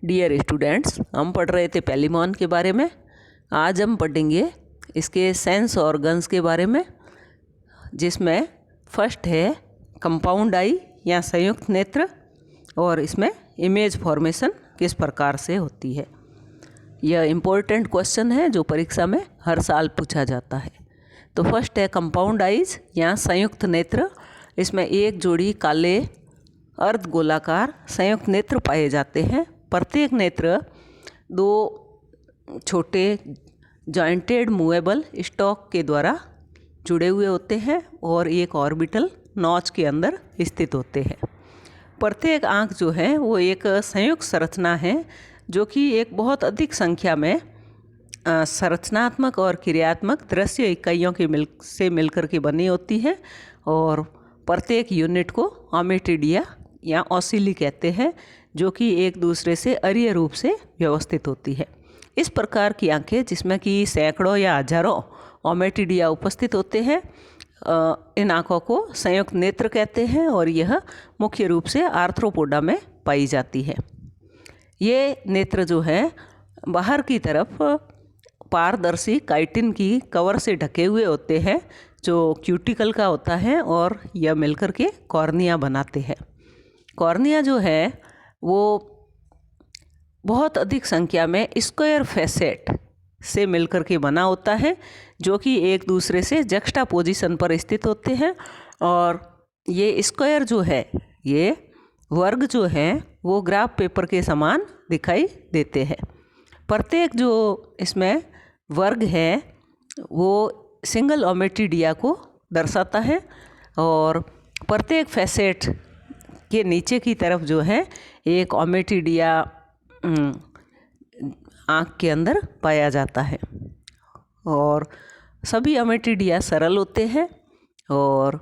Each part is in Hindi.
डियर स्टूडेंट्स, हम पढ़ रहे थे पेलिमॉन के बारे में। आज हम पढ़ेंगे इसके सेंस ऑर्गन्स के बारे में, जिसमें फर्स्ट है कंपाउंड आई या संयुक्त नेत्र, और इसमें इमेज फॉर्मेशन किस प्रकार से होती है। यह इम्पोर्टेंट क्वेश्चन है जो परीक्षा में हर साल पूछा जाता है। तो फर्स्ट है कंपाउंड आइज या संयुक्त नेत्र। इसमें एक जोड़ी काले अर्ध गोलाकार संयुक्त नेत्र पाए जाते हैं। प्रत्येक नेत्र दो छोटे जॉइंटेड मूवेबल स्टॉक के द्वारा जुड़े हुए होते हैं और एक ऑर्बिटल नॉच के अंदर स्थित होते हैं। प्रत्येक आँख जो है वो एक संयुक्त संरचना है, जो कि एक बहुत अधिक संख्या में संरचनात्मक और क्रियात्मक दृश्य इकाइयों के मिलकर के बनी होती है, और प्रत्येक यूनिट को ओमेटिडिया या ओसिली कहते हैं, जो कि एक दूसरे से अरीय रूप से व्यवस्थित होती है। इस प्रकार की आंखें, जिसमें कि सैकड़ों या हजारों ओमेटिडिया उपस्थित होते हैं, इन आँखों को संयुक्त नेत्र कहते हैं, और यह मुख्य रूप से आर्थ्रोपोडा में पाई जाती है। ये नेत्र जो है बाहर की तरफ पारदर्शी काइटिन की कवर से ढके हुए होते हैं, जो क्यूटिकल का होता है, और यह मिलकर के कॉर्निया बनाते हैं। कॉर्निया जो है वो बहुत अधिक संख्या में स्क्वायर फैसेट से मिलकर के बना होता है, जो कि एक दूसरे से जक्स्टा पोजीशन पर स्थित होते हैं, और ये स्क्वायर जो है, ये वर्ग जो है वो ग्राफ पेपर के समान दिखाई देते हैं। प्रत्येक जो इसमें वर्ग है वो सिंगल ओमेटिडिया को दर्शाता है, और प्रत्येक फैसेट के नीचे की तरफ जो है एक ओमेटिडिया आँख के अंदर पाया जाता है, और सभी ओमेटिडिया सरल होते हैं और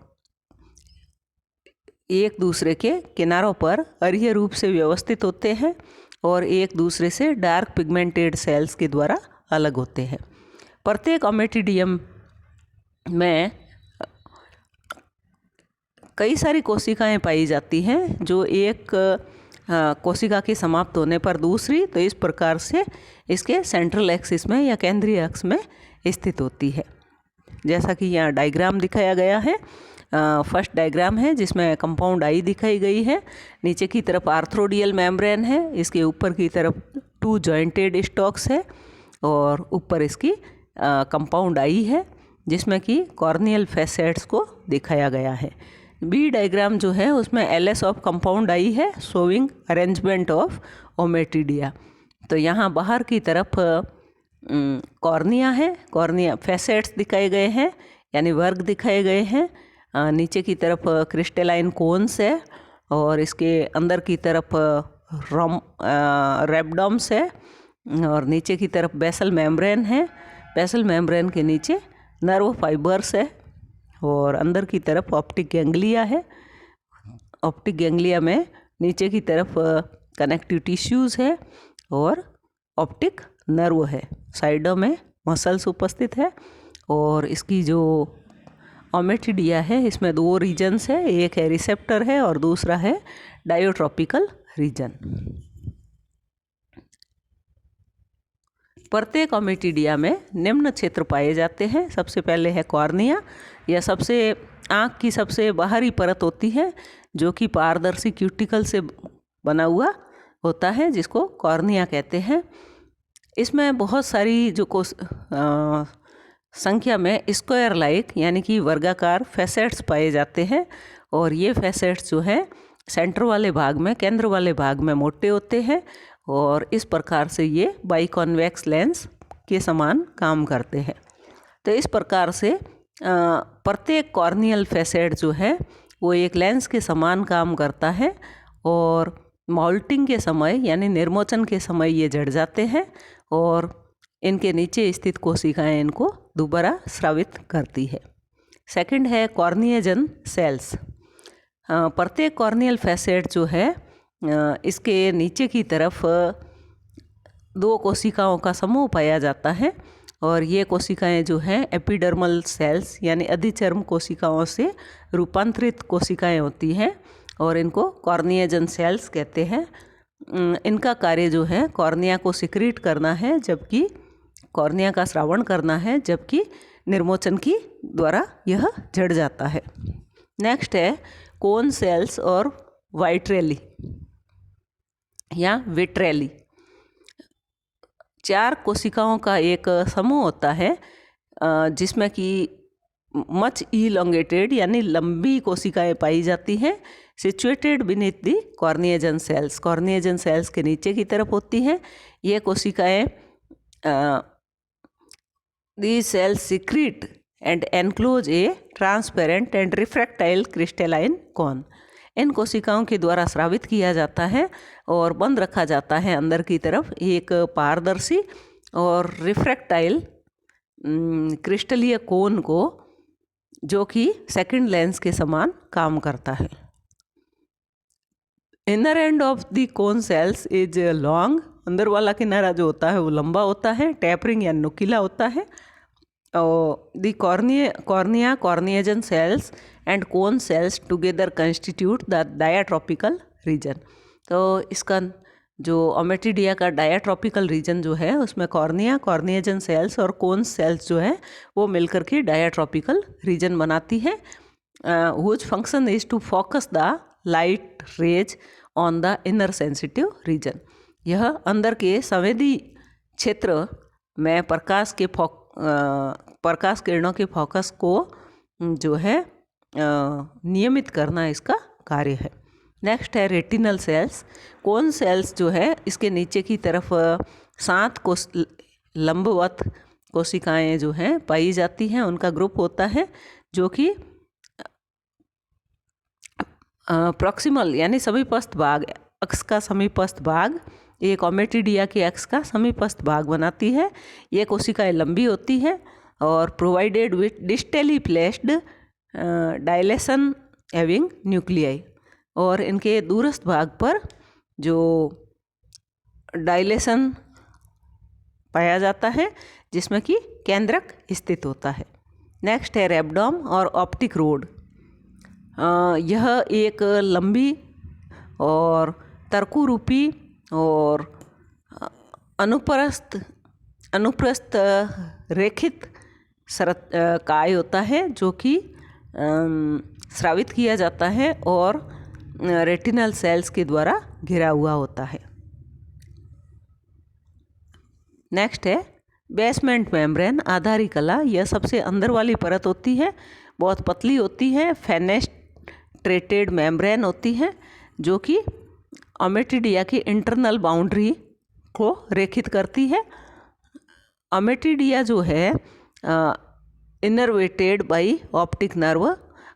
एक दूसरे के किनारों पर अरीय रूप से व्यवस्थित होते हैं, और एक दूसरे से डार्क पिगमेंटेड सेल्स के द्वारा अलग होते हैं। प्रत्येक ओमेटिडियम में कई सारी कोशिकाएं पाई जाती हैं, जो एक कोशिका के समाप्त होने पर दूसरी, तो इस प्रकार से इसके सेंट्रल एक्सिस में या केंद्रीय अक्ष में स्थित होती है। जैसा कि यहाँ डायग्राम दिखाया गया है। फर्स्ट डायग्राम है जिसमें कंपाउंड आई दिखाई गई है। नीचे की तरफ आर्थ्रोडियल मेम्ब्रेन है, इसके ऊपर की तरफ 2 जॉइंटेड स्टॉक्स है, और ऊपर इसकी कंपाउंड आई है, जिसमें कि कॉर्नियल फैसेट्स को दिखाया गया है। बी डायग्राम जो है उसमें एलएस ऑफ कंपाउंड आई है, शोइंग अरेंजमेंट ऑफ ओमेटिडिया। तो यहाँ बाहर की तरफ कॉर्निया है, कॉर्निया फैसेट्स दिखाए गए हैं, यानी वर्ग दिखाए गए हैं। नीचे की तरफ क्रिस्टलाइन कोन्स है, और इसके अंदर की तरफ रेबडोम्स है, और नीचे की तरफ बेसल मेम्ब्रेन है। बेसल मेम्ब्रेन के नीचे नर्व फाइबर्स है, और अंदर की तरफ ऑप्टिक गैंग्लिया है। ऑप्टिक गैंग्लिया में नीचे की तरफ कनेक्टिव टिश्यूज़ है और ऑप्टिक नर्व है। साइडों में मसल्स उपस्थित है, और इसकी जो ओमेटिडिया है इसमें 2 रीजन्स है, एक है रिसेप्टर है और दूसरा है डायोट्रॉपिकल रीजन। प्रत्येक ओमेटिडिया में निम्न क्षेत्र पाए जाते हैं। सबसे पहले है कॉर्निया। यह सबसे आँख की सबसे बाहरी परत होती है, जो कि पारदर्शी क्यूटिकल से बना हुआ होता है, जिसको कॉर्निया कहते हैं। इसमें बहुत सारी जो संख्या में स्क्वायर लाइक यानी कि वर्गाकार फैसेट्स पाए जाते हैं, और ये फैसेट्स जो है सेंटर वाले भाग में, केंद्र वाले भाग में मोटे होते हैं, और इस प्रकार से ये बाइकॉन्वेक्स लेंस के समान काम करते हैं। तो इस प्रकार से प्रत्येक कॉर्नियल फैसेट जो है वो एक लेंस के समान काम करता है, और मॉल्टिंग के समय यानी निर्मोचन के समय ये जड़ जाते हैं, और इनके नीचे स्थित कोशिकाएं इनको दोबारा स्रावित करती है। सेकंड है कॉर्निएजन सेल्स। प्रत्येक कॉर्नियल फैसेट जो है इसके नीचे की तरफ 2 कोशिकाओं का समूह पाया जाता है, और ये कोशिकाएं जो हैं एपिडर्मल सेल्स यानी अधिचर्म कोशिकाओं से रूपांतरित कोशिकाएं होती हैं, और इनको कॉर्निएजन सेल्स कहते हैं। इनका कार्य जो है कॉर्निया को सिक्रीट करना है, जबकि कॉर्निया का श्रावण करना है, जबकि निर्मोचन की द्वारा यह झड़ जाता है। नेक्स्ट है कोन सेल्स और वाइट्रेली या विट्रेली। 4 कोशिकाओं का एक समूह होता है जिसमें कि मच इलोंगेटेड यानी लंबी कोशिकाएं पाई जाती हैं, situated beneath the corneagen cells, corneagen cells के नीचे की तरफ होती हैं। ये कोशिकाएं the cells secrete and enclose a transparent and refractile crystalline cone. इन कोशिकाओं के द्वारा स्रावित किया जाता है और बंद रखा जाता है अंदर की तरफ एक पारदर्शी और रिफ्रैक्टाइल क्रिस्टलीय कोन को, जो कि सेकंड लेंस के समान काम करता है। Inner end of the cone cells is long, अंदर वाला किनारा जो होता है वो लंबा होता है, टैपरिंग या नुकीला होता है। और the cornea, corneagen cells and cone cells together constitute the dioptrical region. तो इसका जो ओमेटिडिया का डायाट्रॉपिकल रीजन जो है उसमें कॉर्निया, कॉर्निएजन सेल्स और कोन सेल्स जो है वो मिलकर के डायाट्रॉपिकल रीजन बनाती है, whose function is to focus the light rays on the inner sensitive region. यह अंदर के संवेदी क्षेत्र में प्रकाश किरणों के फोकस को जो है नियमित करना इसका कार्य है। नेक्स्ट है रेटिनल सेल्स। कोन सेल्स जो है इसके नीचे की तरफ 7 लंबवत कोशिकाएं जो हैं पाई जाती हैं, उनका ग्रुप होता है जो कि प्रॉक्सिमल यानी समीपस्थ भाग, अक्ष का समीपस्थ भाग एक ओमेटिडिया के अक्ष का समीपस्थ भाग बनाती है। ये कोशिकाएं लंबी होती है और provided with distally placed dilation having nuclei, और इनके दूरस्थ भाग पर जो डायलेशन पाया जाता है जिसमें कि केंद्रक स्थित होता है। नेक्स्ट है रेबडोम और ऑप्टिक रोड। यह एक लंबी और तर्कुरूपी और अनुप्रस्थ रेखित काय होता है जो कि स्रावित किया जाता है और रेटिनल सेल्स के द्वारा घिरा हुआ होता है। नेक्स्ट है बेसमेंट मेम्ब्रेन, आधारी कला। यह सबसे अंदर वाली परत होती है, बहुत पतली होती है, फेनेस्ट्रेटेड मेम्ब्रेन होती है जो कि ओमेटिडिया की इंटरनल बाउंड्री को रेखित करती है। ओमेटिडिया जो है इनरवेटेड बाई ऑप्टिक नर्व,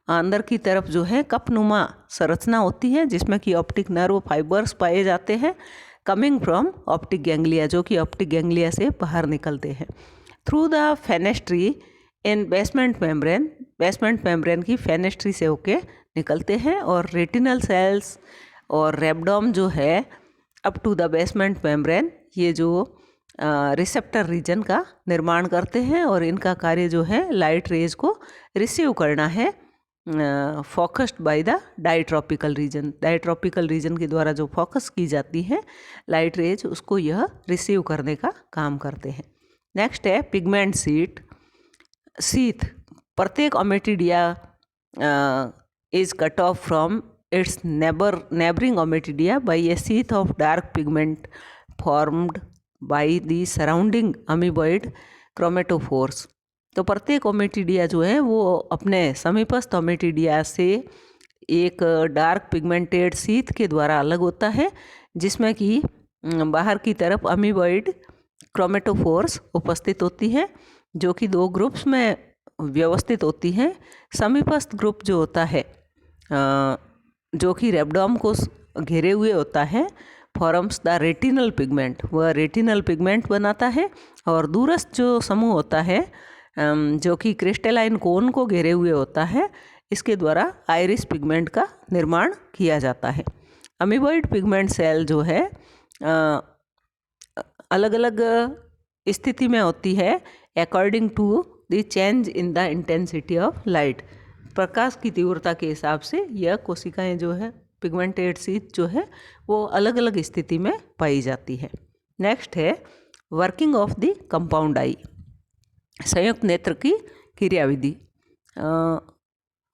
अंदर की तरफ जो है कपनुमा संरचना होती है जिसमें कि ऑप्टिक नर्व फाइबर्स पाए जाते हैं कमिंग फ्रॉम ऑप्टिक गैंग्लिया, जो कि ऑप्टिक गैंग्लिया से बाहर निकलते हैं through the fenestrae in basement membrane की फेनेस्ट्री से होके निकलते हैं। और रेटिनल सेल्स और रेबडोम जो है up to the basement membrane ये जो रिसेप्टर रीजन का निर्माण करते हैं और इनका कार्य जो है लाइट रेज को रिसीव करना है focused by the dioptrical region. Dioptrical region के द्वारा जो फोकस की जाती है लाइट रेज उसको यह रिसीव करने का काम करते हैं। नेक्स्ट है पिगमेंट सीथ। प्रत्येक ommatidia is cut off from its neighbouring ommatidia by a sheath of dark pigment formed by the surrounding amoeboid chromatophores. तो प्रत्येक ओमेटिडिया जो है वो अपने समीपस्थ ओमेटिडिया से एक डार्क पिगमेंटेड सीथ के द्वारा अलग होता है जिसमें कि बाहर की तरफ अमीबॉइड क्रोमेटोफोर्स उपस्थित होती है जो कि 2 ग्रुप्स में व्यवस्थित होती हैं। समीपस्थ ग्रुप जो होता है जो कि रेबडोम को घेरे हुए होता है फॉर्म्स द रेटिनल पिगमेंट, वह रेटिनल पिगमेंट बनाता है। और दूरस्थ जो समूह होता है जो कि क्रिस्टलाइन कोन को घेरे हुए होता है इसके द्वारा आइरिस पिगमेंट का निर्माण किया जाता है। अमीबॉइड पिगमेंट सेल जो है अलग अलग स्थिति में होती है according to the change in the intensity of light. प्रकाश की तीव्रता के हिसाब से यह कोशिकाएं जो है पिगमेंटेड शीथ जो है वो अलग अलग स्थिति में पाई जाती है। नेक्स्ट है वर्किंग ऑफ द कंपाउंड आई, संयुक्त नेत्र की क्रियाविधि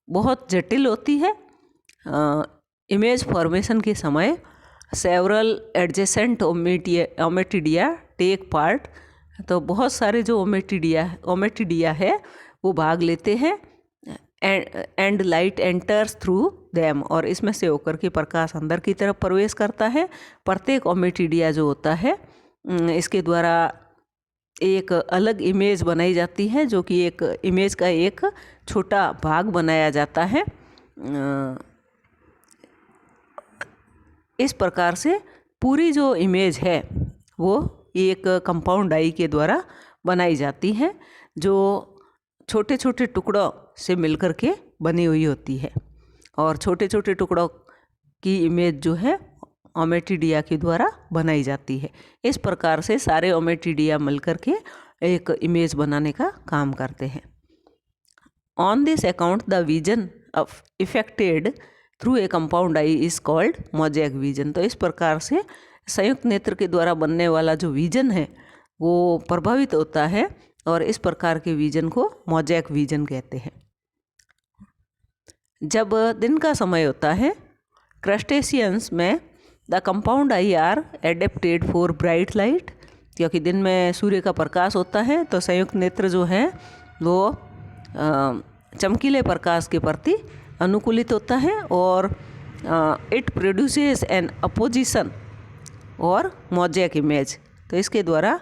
बहुत जटिल होती है। इमेज फॉर्मेशन के समय several adjacent ommatidia take part, तो बहुत सारे जो ओमेटिडिया है वो भाग लेते हैं and light enters through them, और इसमें से होकर के प्रकाश अंदर की तरफ प्रवेश करता है। प्रत्येक ओमेटिडिया जो होता है इसके द्वारा एक अलग इमेज बनाई जाती है, जो कि एक इमेज का एक छोटा भाग बनाया जाता है। इस प्रकार से पूरी जो इमेज है वो एक कंपाउंड आई के द्वारा बनाई जाती है, जो छोटे छोटे टुकड़ों से मिलकर के बनी हुई होती है, और छोटे छोटे टुकड़ों की इमेज जो है ओमेटिडिया के द्वारा बनाई जाती है। इस प्रकार से सारे ओमेटिडिया मिलकर के एक इमेज बनाने का काम करते हैं। On this account the vision of affected through a compound I is called mosaic vision. तो इस प्रकार से संयुक्त नेत्र के द्वारा बनने वाला जो विजन है वो प्रभावित होता है, और इस प्रकार के विजन को मोज़ेक विजन कहते हैं। जब दिन का समय होता है क्रस्टेशियंस में the compound I R adapted for bright light, क्योंकि दिन में सूर्य का प्रकाश होता है तो संयुक्त नेत्र जो है वो चमकीले प्रकाश के प्रति अनुकूलित होता है, और इट प्रोड्यूसेस एन अपोजिशन और मोज़ेक इमेज। तो इसके द्वारा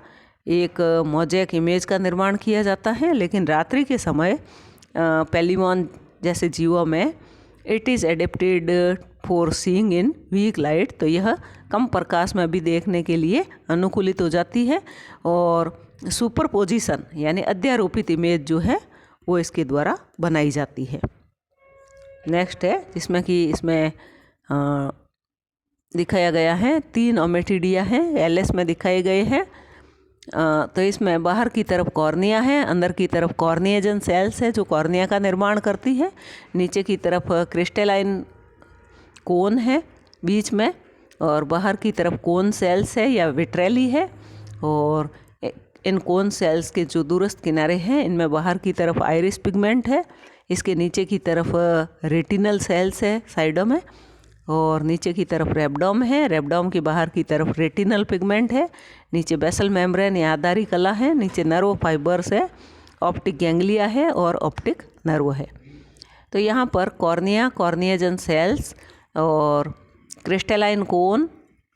एक मोज़ेक इमेज का निर्माण किया जाता है। लेकिन रात्रि के समय पेलिमॉन जैसे जीवों में it is adapted for seeing in weak light, तो यह कम प्रकाश में भी देखने के लिए अनुकूलित हो जाती है, और सुपरपोजिशन यानी अध्यारोपित इमेज जो है वो इसके द्वारा बनाई जाती है। नेक्स्ट है जिसमें कि इसमें दिखाया गया है 3 ओमेटिडिया हैं, एलएस में दिखाए गए हैं। तो इसमें बाहर की तरफ कॉर्निया है, अंदर की तरफ कॉर्निएजन सेल्स है जो कॉर्निया का निर्माण करती है, नीचे की तरफ क्रिस्टलाइन कोन है बीच में, और बाहर की तरफ कोन सेल्स है या विट्रेली है, और इन कोन सेल्स के जो दूरस्थ किनारे हैं इनमें बाहर की तरफ आइरिस पिगमेंट है, इसके नीचे की तरफ रेटिनल सेल्स है साइडों में, और नीचे की तरफ रेबडोम है, रेबडोम की बाहर की तरफ रेटिनल पिगमेंट है, नीचे बेसल मेम्ब्रेन या आधारी कला है, नीचे नर्व फाइबर्स है, ऑप्टिक गैंग्लिया है और ऑप्टिक नर्व है। तो यहाँ पर कॉर्निया, कॉर्निएजन सेल्स और क्रिस्टलाइन कोन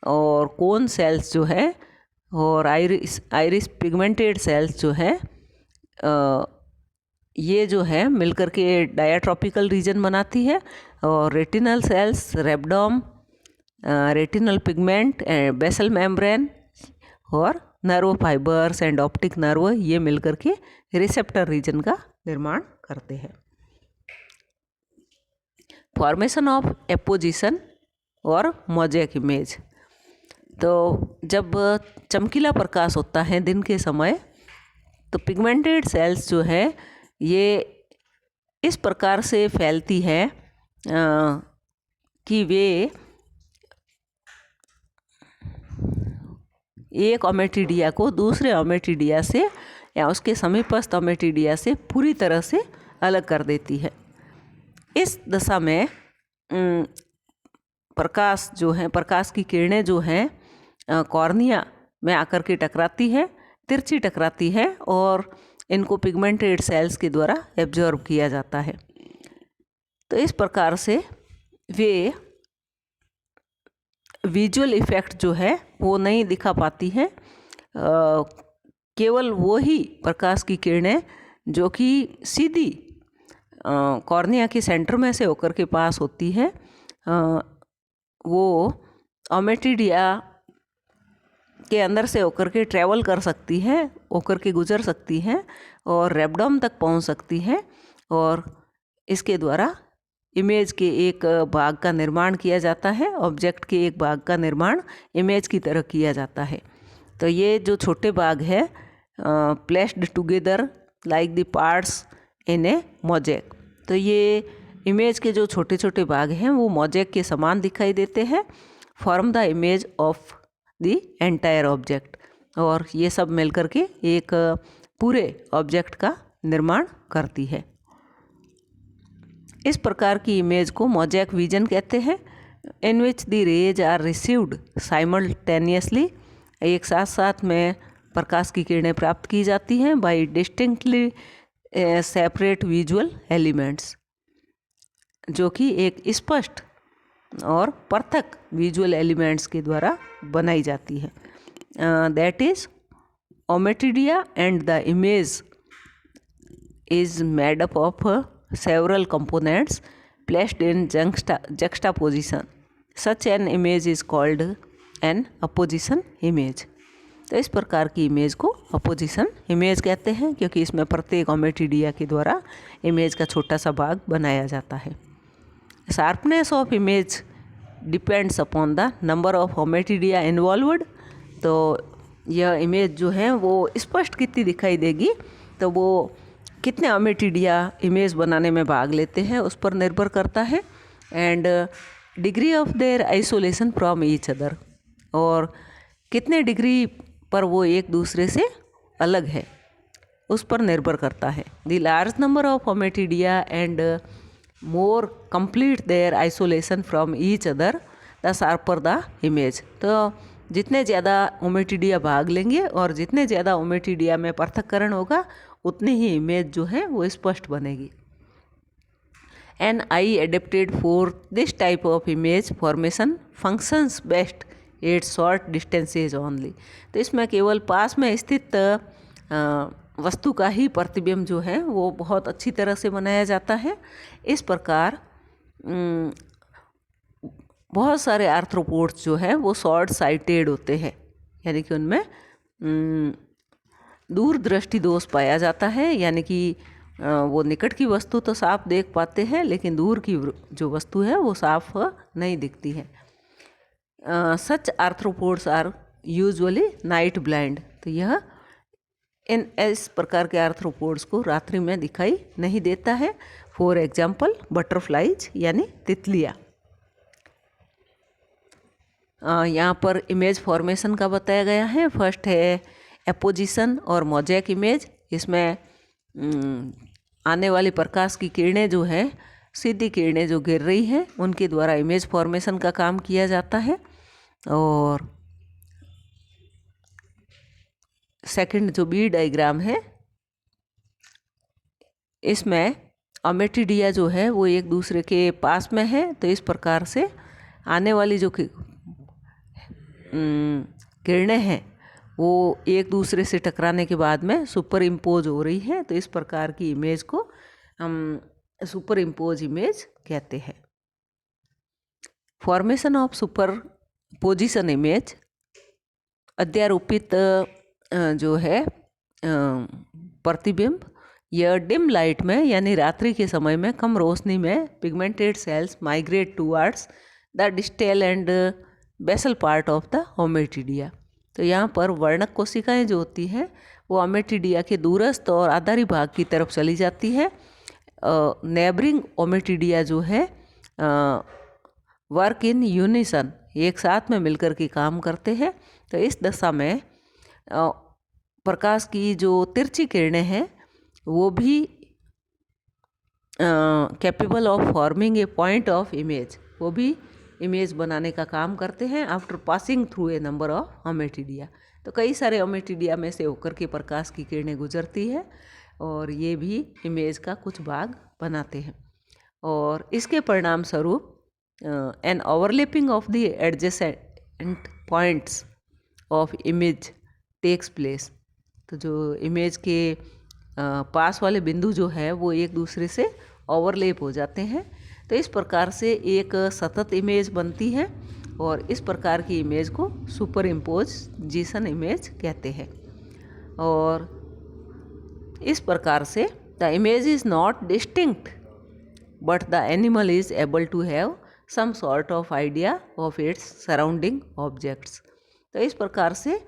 और कोन सेल्स जो है और आइरिस पिगमेंटेड सेल्स जो है ये जो है मिलकर के डायाट्रॉपिकल रीजन बनाती है, और retinal cells, rhabdome, retinal pigment, basal membrane और nerve fibres and optic nerve ये मिलकर के रिसेप्टर रीजन का निर्माण करते हैं। फॉर्मेशन ऑफ एपोजिशन और मोज़ेक इमेज। तो जब चमकीला प्रकाश होता है दिन के समय तो पिगमेंटेड सेल्स जो है ये इस प्रकार से फैलती है कि वे एक ओमेटिडिया को दूसरे ओमेटिडिया से या उसके समीपस्थ ओमेटिडिया से पूरी तरह से अलग कर देती है। इस दशा में प्रकाश जो है, प्रकाश की किरणें जो हैं कॉर्निया में आकर के टकराती है, तिरछी टकराती है, और इनको पिगमेंटेड सेल्स के द्वारा एब्जॉर्ब किया जाता है। तो इस प्रकार से वे विजुअल इफ़ेक्ट जो है वो नहीं दिखा पाती हैं, केवल वो ही प्रकाश की किरणें जो कि सीधी कॉर्निया के सेंटर में से होकर के पास होती है वो ओमेटिडिया के अंदर से होकर के ट्रैवल कर सकती है, होकर के गुजर सकती हैं और रेबडोम तक पहुंच सकती है, और इसके द्वारा इमेज के एक भाग का निर्माण किया जाता है, ऑब्जेक्ट के एक भाग का निर्माण इमेज की तरह किया जाता है। तो ये जो छोटे भाग है placed together like the parts in A mosaic, तो ये इमेज के जो छोटे छोटे भाग हैं वो मोज़ेक के समान दिखाई देते हैं, form the image of the entire object, और ये सब मिलकर के एक पूरे ऑब्जेक्ट का निर्माण करती है। इस प्रकार की इमेज को मोज़ेक विजन कहते हैं, in which the rays are received simultaneously, एक साथ साथ में प्रकाश की किरणें प्राप्त की जाती हैं by distinctly separate visual elements, जो कि एक स्पष्ट और पृथक विजुअल एलिमेंट्स के द्वारा बनाई जाती है। That is ommatidia and the image is made up of several components placed in juxtaposition. Such an image is called an opposition image. तो इस प्रकार की इमेज को अपोजिशन इमेज कहते हैं, क्योंकि इसमें प्रत्येक ओमेटिडिया के द्वारा इमेज का छोटा सा भाग बनाया जाता है। Sharpness of image depends upon the number of ommatidia involved. तो यह इमेज जो है वो स्पष्ट कितनी दिखाई देगी, तो वो कितने ओमेटिडिया इमेज बनाने में भाग लेते हैं उस पर निर्भर करता है। And degree of their isolation from each other, और कितने डिग्री पर वो एक दूसरे से अलग है उस पर निर्भर करता है। The large number of ommatidia and more complete their isolation from each other the sharper the image. तो जितने ज़्यादा ओमेटिडिया भाग लेंगे और जितने ज़्यादा ओमेटिडिया में पृथक्करण होगा उतनी ही इमेज जो है वो स्पष्ट बनेगी। An eye adapted for this type of image formation functions best at short distances only. तो इसमें केवल पास में स्थित वस्तु का ही प्रतिबिंब जो है वो बहुत अच्छी तरह से बनाया जाता है। इस प्रकार बहुत सारे आर्थ्रोपोड्स जो है वो शॉर्ट साइटेड होते हैं, यानी कि उनमें दूरदृष्टि दोष पाया जाता है, यानी कि वो निकट की वस्तु तो साफ देख पाते हैं लेकिन दूर की जो वस्तु है वो साफ नहीं दिखती है। Such arthropods are usually night blind. तो यह इस प्रकार के आर्थ्रोपोड्स को रात्रि में दिखाई नहीं देता है। फॉर एग्जाम्पल बटरफ्लाइज यानी तितलियाँ। यहाँ पर इमेज फॉर्मेशन का बताया गया है। फर्स्ट है एपोजिशन और मोज़ेक इमेज। इसमें आने वाली प्रकाश की किरणें जो है, सीधी किरणें जो गिर रही हैं उनके द्वारा इमेज फॉर्मेशन का काम किया जाता है। और सेकंड जो बी डायग्राम है, इसमें ओमेटिडिया जो है वो एक दूसरे के पास में है, तो इस प्रकार से आने वाली जो किरणें हैं वो एक दूसरे से टकराने के बाद में सुपर इम्पोज हो रही है। तो इस प्रकार की इमेज को हम सुपर इम्पोज इमेज कहते हैं। Formation of superposition image, अध्यारोपित जो है प्रतिबिंब, यह डिम लाइट में यानी रात्रि के समय में कम रोशनी में pigmented cells migrate towards the distal and basal part of the ommatidia. तो यहाँ पर वर्णक कोशिकाएं जो होती हैं वो ओमेटिडिया के दूरस्थ और आधारी भाग की तरफ चली जाती है। नेबरिंग ओमेटिडिया जो है वर्क इन यूनिसन, एक साथ में मिलकर के काम करते हैं। तो इस दशा में प्रकाश की जो तिरछी किरणें हैं वो भी capable of forming a point of image, वो भी इमेज बनाने का काम करते हैं after passing through a number of ommatidia. तो कई सारे ओमेटिडिया में से होकर के प्रकाश की किरणें गुजरती है और ये भी इमेज का कुछ भाग बनाते हैं। और इसके परिणाम स्वरूप an overlapping of the adjacent points of image takes place. तो जो इमेज के पास वाले बिंदु जो है वो एक दूसरे से ओवरलैप हो जाते हैं। तो इस प्रकार से एक सतत इमेज बनती है और इस प्रकार की इमेज को सुपर इम्पोजिशन इमेज कहते हैं। और इस प्रकार से the image is not distinct but the animal is able to have some sort of idea of its surrounding objects. तो इस प्रकार से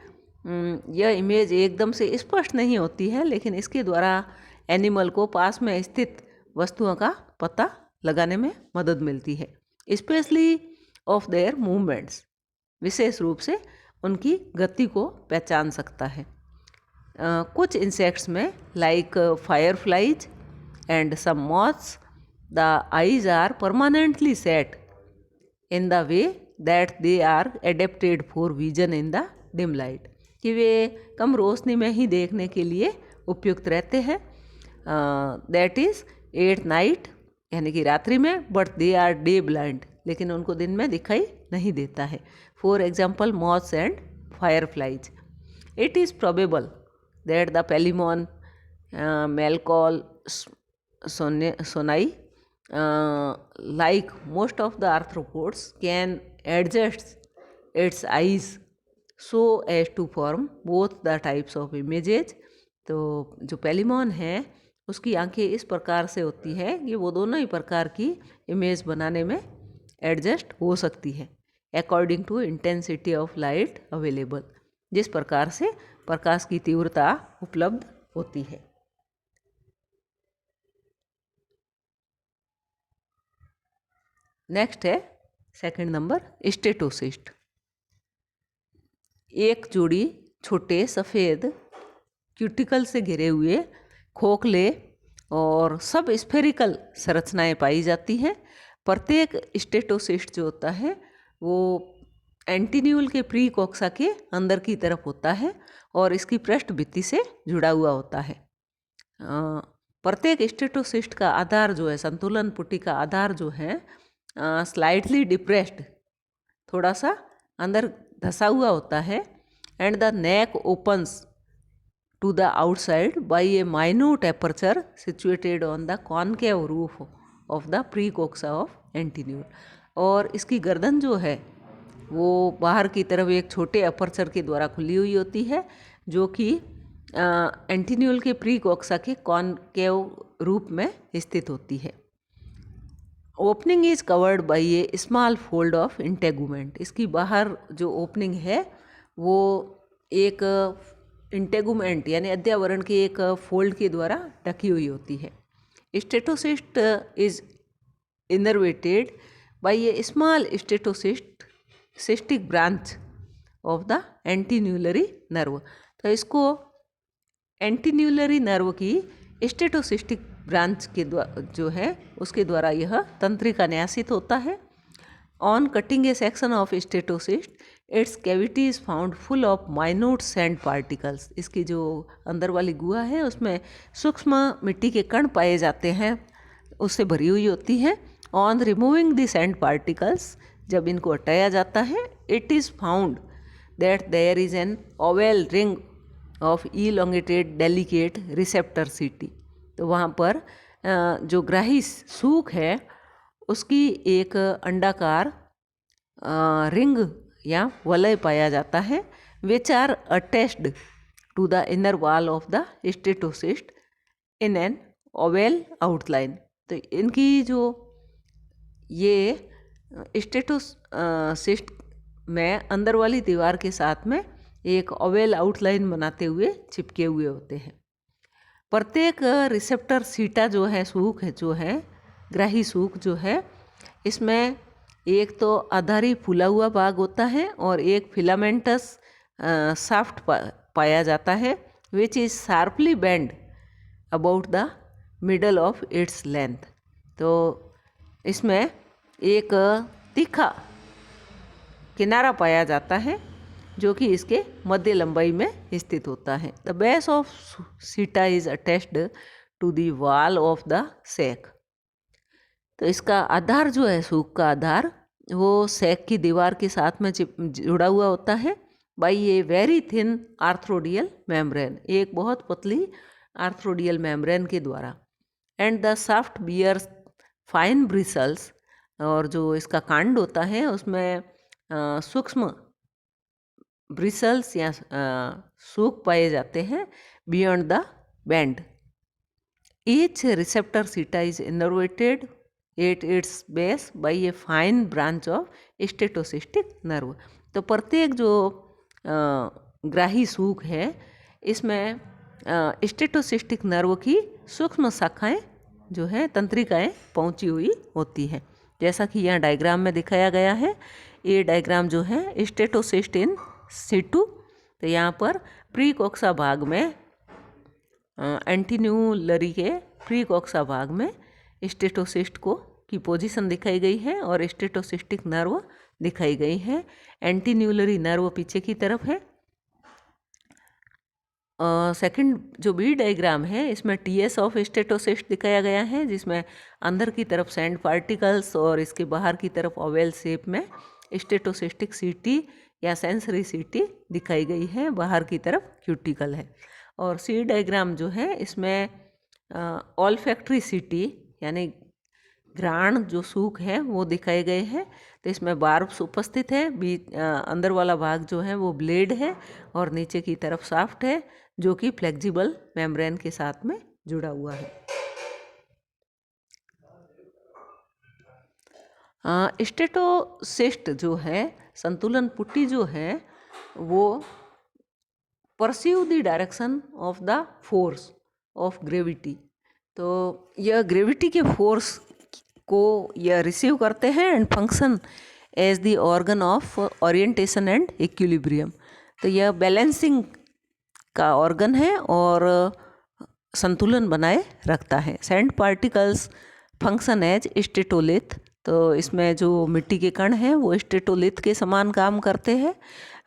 यह इमेज एकदम से स्पष्ट नहीं होती है, लेकिन इसके द्वारा एनिमल को पास में स्थित वस्तुओं का पता लगाने में मदद मिलती है, स्पेशली ऑफ देयर मूवमेंट्स, विशेष रूप से उनकी गति को पहचान सकता है। कुछ इंसेक्ट्स में like fireflies and some moths the eyes are permanently set in the way that they are adapted for vision in the dim light, कि वे कम रोशनी में ही देखने के लिए उपयुक्त रहते हैं, दैट इज़ एट नाइट, यानी कि रात्रि में, but they are day blind, लेकिन उनको दिन में दिखाई नहीं देता है। For example moths and fireflies. It is probable that the palaemon, malcolmsonii, like most of the arthropods, can adjust its eyes so as to form both the types of images। तो जो पेलिमॉन है उसकी आंखें इस प्रकार से होती है कि वो दोनों ही प्रकार की इमेज बनाने में एडजस्ट हो सकती है, according to intensity of light available, जिस प्रकार से प्रकाश की तीव्रता उपलब्ध होती है। नेक्स्ट है सेकंड नंबर स्टेटोसिस्ट। एक जोड़ी छोटे सफ़ेद क्यूटिकल से घिरे हुए खोखले और सब स्फेरिकल संरचनाएं पाई जाती हैं। प्रत्येक स्टेटोसिस्ट जो होता है वो एंटीन्यूल के प्री कोक्सा के अंदर की तरफ होता है और इसकी पृष्ठ भित्ति से जुड़ा हुआ होता है। प्रत्येक स्टेटोसिस्ट का आधार जो है, संतुलन पुटी का आधार जो है, स्लाइटली डिप्रेस्ड, थोड़ा सा अंदर धसा हुआ होता है, and the neck opens to the outside by a minute aperture situated on the concave roof of the precoxa of antennule. और इसकी गर्दन जो है वो बाहर की तरफ एक छोटे अपर्चर के द्वारा खुली हुई होती है, जो कि एंटीन्यूल के प्री कोक्सा के कॉनकेव रूप में स्थित होती है। Opening is covered by a small fold of integument. इसकी बाहर जो ओपनिंग है वो एक इंटेगुमेंट यानी अध्यावरण के एक फोल्ड के द्वारा ढकी हुई होती है। Statocyst is innervated by a small statocystic branch of the antennulary nerve. तो इसको एंटीन्यूलरी नर्व की स्टेटोसिस्टिक ब्रांच के द्वारा जो है उसके द्वारा यह तंत्रिका न्यासित होता है। On cutting A section of statocyst it's cavity is found full of minute sand particles. इसकी जो अंदर वाली गुहा है उसमें सूक्ष्म मिट्टी के कण पाए जाते हैं, उससे भरी हुई होती है। On removing the sand particles, जब इनको हटाया जाता है, it is found that there is an oval ring of elongated delicate receptor setae. तो वहाँ पर जो ग्राही सूख है उसकी एक अंडाकार रिंग या वलय पाया जाता है, which are attached to the inner wall of the statocyst in an oval outline. तो इनकी जो ये स्टेटोसिस्ट में अंदर वाली दीवार के साथ में एक ओवेल आउटलाइन बनाते हुए चिपके हुए होते हैं। प्रत्येक रिसेप्टर सीटा जो है, सूख है जो है, ग्राही सूख जो है, इसमें एक तो आधारी फूला हुआ भाग होता है और एक फिलामेंटस साफ्ट पाया जाता है, which is sharply bend about the middle of its length. तो इसमें एक तीखा किनारा पाया जाता है जो कि इसके मध्य लंबाई में स्थित होता है। The base of seta is attached to the wall of the sac. तो इसका आधार जो है, सूख का आधार, वो सैक की दीवार के साथ में जुड़ा हुआ होता है by a very thin arthrodial membrane, एक बहुत पतली आर्थ्रोडियल मेम्ब्रेन के द्वारा। And the shaft bears fine bristles, और जो इसका कांड होता है उसमें सूक्ष्म ब्रिसल्स या सूख पाए जाते हैं beyond the bend. Each receptor seta is innervated at its base by a fine branch of statocystic nerve. तो प्रत्येक जो ग्राही सूख है इसमें स्टेटोसिस्टिक नर्व की सूक्ष्म शाखाएं जो है तंत्रिकाएं पहुंची हुई होती हैं। जैसा कि यहाँ डायग्राम में दिखाया गया है, ये डायग्राम जो है स्टेटोसिस्ट इन सिटू। तो यहाँ पर प्रीकोक्सा भाग में एंटीन्यूलरी के प्रीकोक्सा भाग में स्टेटोसिस्ट की पोजीशन दिखाई गई है और स्टेटोसिस्टिक नर्व दिखाई गई है। एंटीन्यूलरी नर्व पीछे की तरफ है। सेकंड जो बी डायग्राम है, इसमें टीएस ऑफ स्टेटोसिस्ट दिखाया गया है, जिसमें अंदर की तरफ सैंड पार्टिकल्स और इसके बाहर की तरफ ओवल शेप में स्टेटोसिस्टिक सीटी या सेंसरी सीटी दिखाई गई है। बाहर की तरफ क्यूटिकल है। और सी डायग्राम जो है, इसमें ऑल्फैक्टरी सीटी यानी घ्राण जो सूख है वो दिखाए गए हैं। तो इसमें बार्ब्स उपस्थित है। अंदर वाला भाग जो है वो ब्लेड है और नीचे की तरफ शाफ्ट है, जो कि फ्लेक्सिबल मेम्ब्रेन के साथ में जुड़ा हुआ है। स्टेटोसिस्ट जो है, संतुलन पुट्टी जो है, वो perceive the direction of the force of gravity. तो यह ग्रेविटी के फोर्स को यह रिसीव करते हैं and function as the organ of orientation and equilibrium. तो यह बैलेंसिंग का ऑर्गन है और संतुलन बनाए रखता है। Sand particles function as statolith. तो इसमें जो मिट्टी के कण हैं वो स्टेटोलिथ के समान काम करते हैं।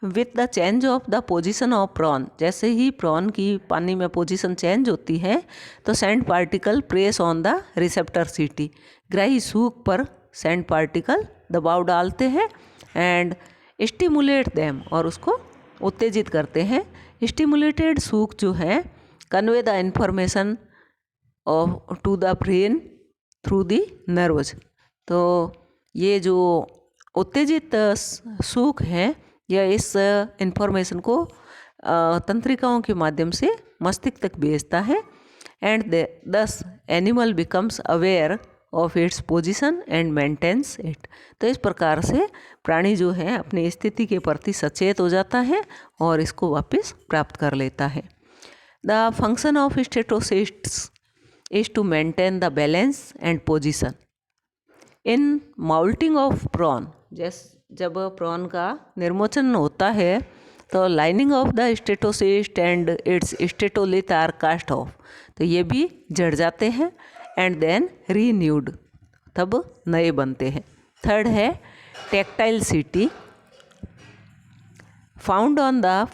With the change of the position of prawn, जैसे ही प्रॉन की पानी में पोजीशन चेंज होती है तो sand particle press on the receptor सीटी। ग्राही सूख पर सैंड पार्टिकल दबाव डालते हैं एंड स्टिमुलेट देम, और उसको उत्तेजित करते हैं। स्टिमुलेटेड सूख जो है convey the information of to the brain through the nerves. तो ये जो उत्तेजित सूख है यह इस इंफॉर्मेशन को तंत्रिकाओं के माध्यम से मस्तिष्क तक भेजता है and thus animal becomes aware of its position and maintains it. तो इस प्रकार से प्राणी जो है अपनी स्थिति के प्रति सचेत हो जाता है और इसको वापस प्राप्त कर लेता है। The function of statocysts is to maintain the balance and position in moulting of prawn. जब प्रॉन का निर्मोचन होता है तो lining of the statocyst and its statolith are cast off. तो ये भी जड़ जाते हैं एंड देन रीन्यूड, तब नए बनते हैं। थर्ड है tactile setae found on the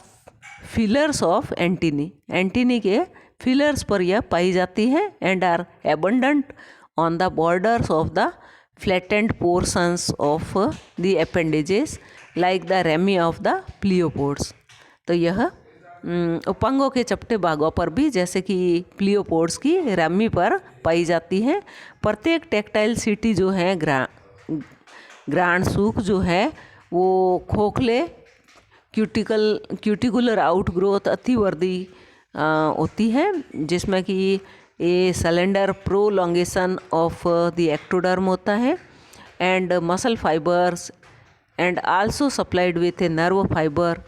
feelers of antennae. Antennae के फिलर्स पर यह पाई जाती है and are abundant on the borders of the flattened portions of the appendages like the rami of the pleopods। तो यह उपांगों के चपटे भागों पर भी, जैसे कि प्लियोपोड्स की रमी पर पाई जाती है। प्रत्येक टेक्टाइल सीटी जो है ग्रांड सूख जो है वो खोखले क्यूटिकुलर आउटग्रोथ अतिवर्दी होती है, जिसमें कि ये cylinder prolongation of the ectoderm होता है and muscle fibres and also supplied with a nerve fibre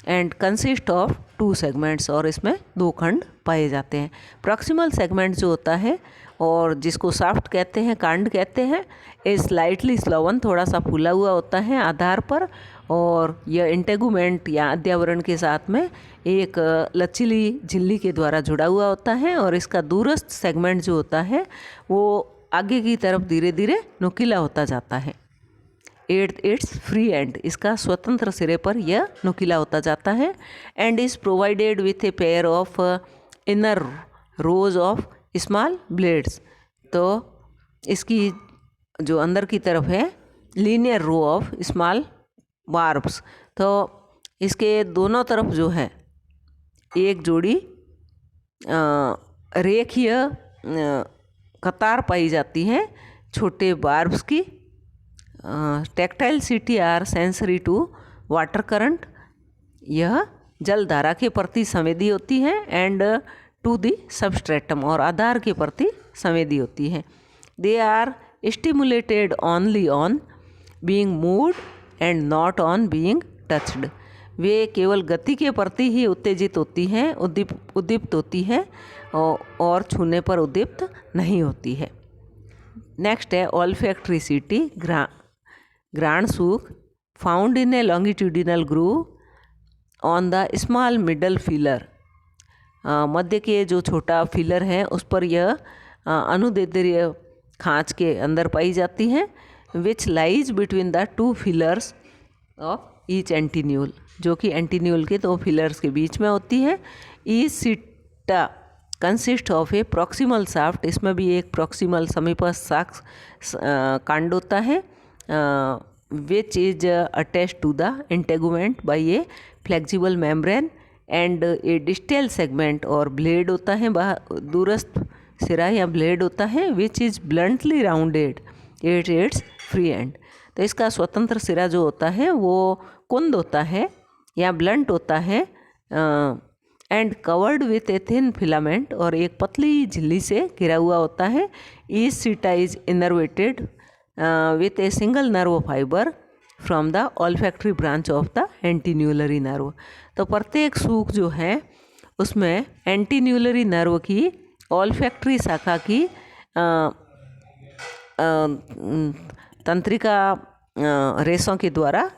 and consist of 2 segments. और इसमें 2 खंड पाए जाते हैं। प्रॉक्सिमल सेगमेंट जो होता है और जिसको शाफ्ट कहते हैं, कांड कहते हैं, ये स्लाइटली स्लोवन, थोड़ा सा फूला हुआ होता है आधार पर, और यह इंटेगुमेंट या अध्यावरण के साथ में एक लचीली झिल्ली के द्वारा जुड़ा हुआ होता है। और इसका दूरस्थ सेगमेंट जो होता है वो आगे की तरफ धीरे धीरे नुकीला होता जाता है। इट्स फ्री एंड, इसका स्वतंत्र सिरे पर यह नुकीला होता जाता है and is provided with a pair of inner rows of small blades. तो इसकी जो अंदर की तरफ है linear row of small barbs. तो इसके दोनों तरफ जो है एक जोड़ी रेखीय कतार पाई जाती है छोटे बार्ब्स की। Tactile setae are sensory to water current, यह जल धारा के प्रति संवेदी होती है एंड टू दी सबस्ट्रेटम, और आधार के प्रति संवेदी होती है। They are stimulated only on being moved and not on being touched. वे केवल गति के प्रति ही उत्तेजित होती हैं, उद्दीप्त होती हैं और छूने पर उद्दीप्त नहीं होती है। नेक्स्ट है ऑल्फैक्टरी सिटी, घ्राण सूख, found in a longitudinal groove on the small middle feeler. मध्य के जो छोटा फीलर है उस पर यह अनुदैर्ध्य खांच के अंदर पाई जाती है। Which lies between the two feelers of each antennule, जो कि एंटीन्यूल के दो फीलर्स के बीच में होती है। Each seta consist of a proximal shaft, इसमें भी एक प्रॉक्सिमल समीपस्थ शाख कांड होता है। Which is attached to the integument by a flexible membrane and a distal segment, और ब्लेड होता है दूरस्थ सिरा या ब्लेड होता है। Which is bluntly rounded at its free end, तो इसका स्वतंत्र सिरा जो होता है वो कुंद होता है या ब्लंट होता है। And covered with a thin filament, और एक पतली झिल्ली से घिरा हुआ होता है। Each seta is innervated with a single nerve fibre from the olfactory branch of the antennulary nerve. तो प्रत्येक सूख जो है उसमें एंटीन्यूलरी नर्व की ऑल्फैक्टरी शाखा की तंत्रिका रेशों के द्वारा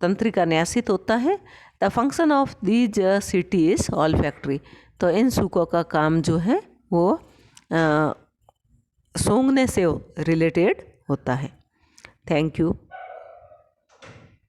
तंत्रिका न्यासित होता है। The function of these city is olfactory, तो इन सूखों का काम जो है वो सूंघने से रिलेटेड होता है। Thank you.